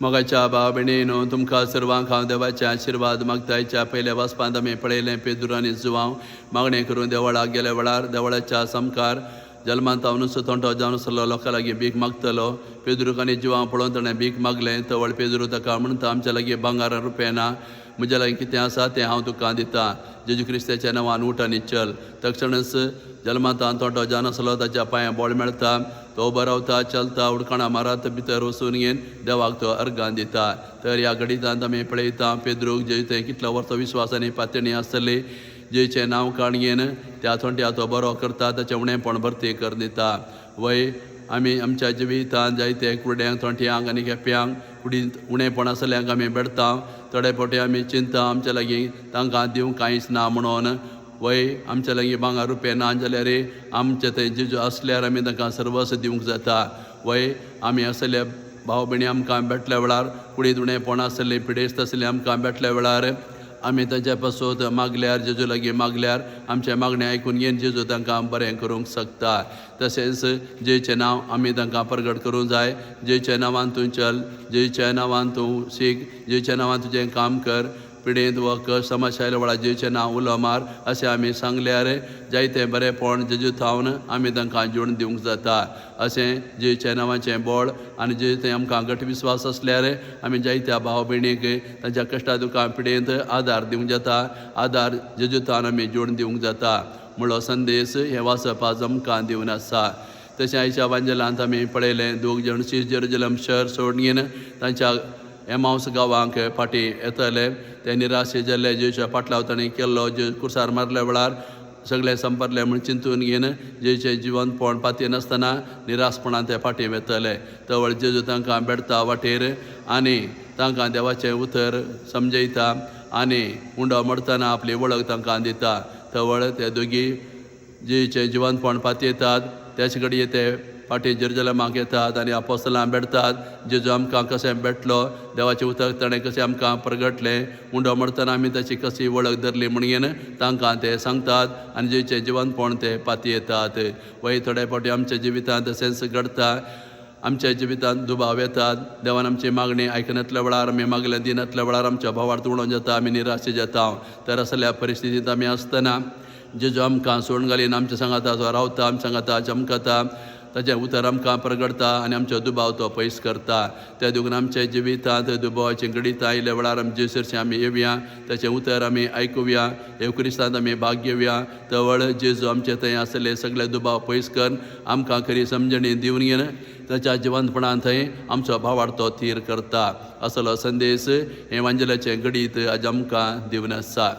मोगाच्या भाव भयणीनो तुमकां सर्वांक हांव देवाचे आशिर्वाद मागतायच्या पयल्या वचपांत आमी पळयलें पेद्रू आनी जुवांव मागणें करून देवळाक गेले वेळार देवळाच्या समकार जल्मांत हांव नुसतो तोंटो जावन आसलो लोकां लागीं भीक मागतलो. पेद्रूक आनी जिवांव पळोवन ताणें भीक मागलें. तवळ पेद्रू ताका म्हणटा आमच्या लागीं भांगार रुपये ना, म्हज्या लागीं कितें आसा तें हांव तुका दितां. जेजू क्रिस्ताच्या नांवान उठ आनी चल. तक्षणच जल्मांत हांव तोंटो जावन आसलो ताच्या पांयां बोळ मेळटा. तो उबो रावता चलता उडकाणां मारत भितर वचून घेवन देवाक तो अर्गां दिता. तर ह्या घडींत आमी पळयता पेद्रूक जें कितलो वर्सां विस्वासानी पातणी आसतली जेचें नांव काणयेन त्या थोंट्या तो बरो करता ताचें उणेंपण भरती कर दिता. वय आमी आमच्या जिवितांत जायते कुड्यांक थोंट्यांक आनी केप्यांक कुडींत उणेंपण आसल्यांक आमी बेडता. थोडे फावटी आमी चिंता आमच्या लागीं तांकां दिवंक कांयच ना म्हणून. वय आमच्या लागीं भांगार रुपये ना जाल्यार आमचे थंय जेजू आसल्यार आमी तांकां सर्वस दिवंक जाता. वय आमी असले भाव भयणी आमकां बेटल्या वेळार कुडींत उणेंपण आसलें पिडेस्त आसलें आमकां बेटल्या वेळार आमी ताच्या पासून मागल्यार जेजू लागीं मागल्यार आमचें मागणें आयकून घेवन जेजू तांकां बरें करूंक शकता. तशेंच जेचें नांव आमी तांकां प्रगट करूंक जाय. जेच्या नांवान तूं चल, जेच्या नांवान तूं शीक, जेच्या नांवान तुजें काम कर, पिडेंत व कश्ट समस्या आयल्या वेळार जेचें नांव उलो मार अशें आमी सांगल्यार जायतें बरेंपण जेजू थावन आमी तांकां जोडून दिवंक जाता. अशें जेच्या नांवाचें बोळ आनी जें आमकां गट विस्वास आसल्यार आमी जायत्या भाव भयणीक तांच्या कश्टा दुखां पिडेंत आदार दिवंक जाता. आदार जेजू थावन आमी जोडून दिवंक जाता म्हणलो संदेश हे वाचपाक आमकां दिवन आसा. तशें आयच्या वांजेलांत आमी पळयलें 2 जाण जेरुजलेम शहर सोडून घेवन तांच्या एमाउस गांवांक फाटीं येतले. ते निराशे जाल्ले जेच्या फाटलाव ताणें केल्लो जे कुर्सार मारल्या वेळार सगळें संपरलें म्हूण चिंतून घेवन जेचें जिवनपण पातयेन नासतना निराशपणान ते फाटीं वेतले. तवळ जेजू तांकां बेडता वाटेर आनी तांकां देवाचें उतर समजयता आनी उंडो मरतना आपली वळख तांकां दिता. तवळ ते दोगी जेचें जिवनपण पातयतात त्याच घडये ते फाटीं जेरुजलेमाक येतात आनी आपोस्तलां बेडतात. जेजू आमकां कशें बेटलो, देवाचें उतर ताणें कशें आमकां प्रगटलें, उंडो मरतना आमी ताची कशी वळख धरली म्हणून तांकां ते सांगतात आनी जेचें जिवनपण ते पातयेतात. वय थोडे फावटी आमच्या जिवितांत तशेंच घडटा. आमच्या जिवितांत दुबाव येतात. देवान आमची मागणी आयकनातल्या वेळार आमी मागलें दिनातल्या वेळार आमच्या भावार्थ उणो जाता, आमी निराशे जाता. तर असल्या परिस्थितींत आमी आसतना जेजू आमकां सोडून घालीन आमच्या सांगाता तो रावता, आमच्या सांगाता चमकता, ताचें उतर आमकां प्रगटता आनी आमचो दुबाव तो पयस करता. त्या दुगून आमच्या जिवितांत दुबावाची घडीत आयल्या वेळार आमी जेजूचें आमी येवया, ताचें उतर आमी आयकुया, हे क्रिस्तांत आमी भाग घेवया. तवळ जेजू आमचे थंय आसले सगळे दुबाव पयस कर आमकां खरी समजणी दिवन घेवन ताच्या जिवंतपणान थंय आमचो भावार्थ तो थीर करता. असलो संदेश हे वांजेलाचे घडीत आज आमकां दिवन आसा.